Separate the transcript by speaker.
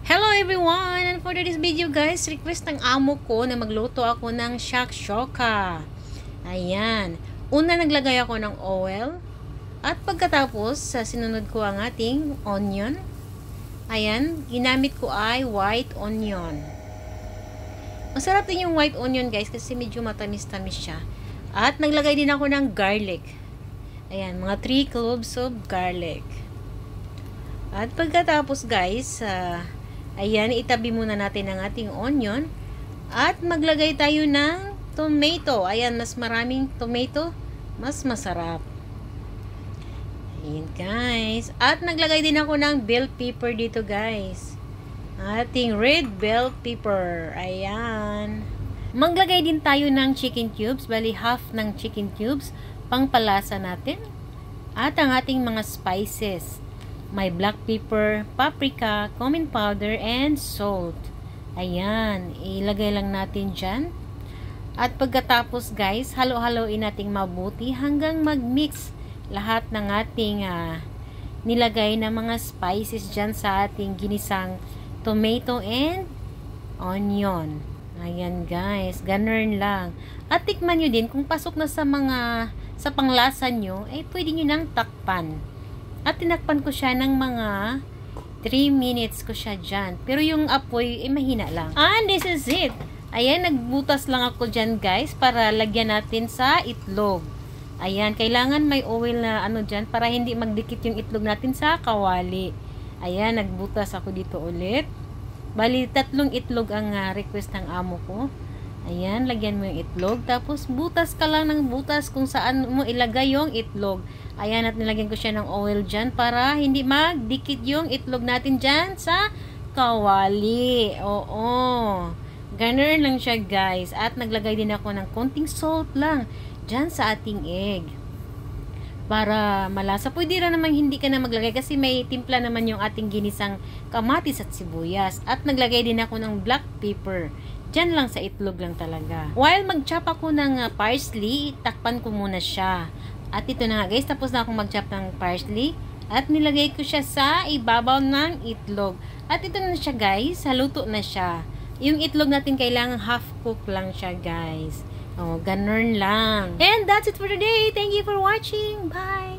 Speaker 1: Hello everyone! And for this video guys, request ng amo ko na magluto ako ng shakshuka. Ayan. Una naglagay ako ng oil. At pagkatapos, sinunod ko ang ating onion. Ayan. Ginamit ko ay white onion. Masarap din yung white onion guys kasi medyo matamis-tamis siya. At naglagay din ako ng garlic. Ayan. Mga 3 cloves of garlic. At pagkatapos guys, ayan, itabi muna natin ang ating onion. At maglagay tayo ng tomato. Ayan, mas maraming tomato, mas masarap. Ayan guys. At naglagay din ako ng bell pepper dito guys. Ating red bell pepper. Ayan. Maglagay din tayo ng chicken cubes. Bali, half ng chicken cubes. Pangpalasa natin. At ang ating mga spices. May black pepper, paprika, cumin powder, and salt. Ayan. Ilagay lang natin dyan. At pagkatapos guys, halo-haloin nating mabuti hanggang mag-mix lahat ng ating nilagay na mga spices dyan sa ating ginisang tomato and onion. Ayan guys. Ganun lang. At tikman nyo din kung pasok na sa panglasa nyo, pwede nyo nang takpan. At tinakpan ko siya ng mga 3 minutes ko siya dyan. Pero yung apoy, mahina lang. And this is it. Ayan, nagbutas lang ako dyan guys para lagyan natin sa itlog. Ayan, kailangan may oil na dyan para hindi magdikit yung itlog natin sa kawali. Ayan, nagbutas ako dito ulit. Bali, 3 itlog ang request ng amo ko. Ayan, lagyan mo yung itlog. Tapos, butas ka lang ng butas kung saan mo ilagay yung itlog. Ayan, at nilagyan ko siya ng oil dyan para hindi magdikit yung itlog natin dyan sa kawali. Oo. Ganun lang siya, guys. At naglagay din ako ng konting salt lang dyan sa ating egg. Para malasa. Pwede rin naman hindi ka na maglagay kasi may timpla naman yung ating ginisang kamatis at sibuyas. At naglagay din ako ng black pepper. Diyan lang sa itlog lang talaga. While mag-chop ako ng parsley, takpan ko muna siya. At ito na nga guys, tapos na akong mag-chop ng parsley. At nilagay ko siya sa ibabaw ng itlog. At ito na siya guys, haluto na siya. Yung itlog natin kailangan half cook lang siya guys. Oh, ganun lang. And that's it for today. Thank you for watching. Bye!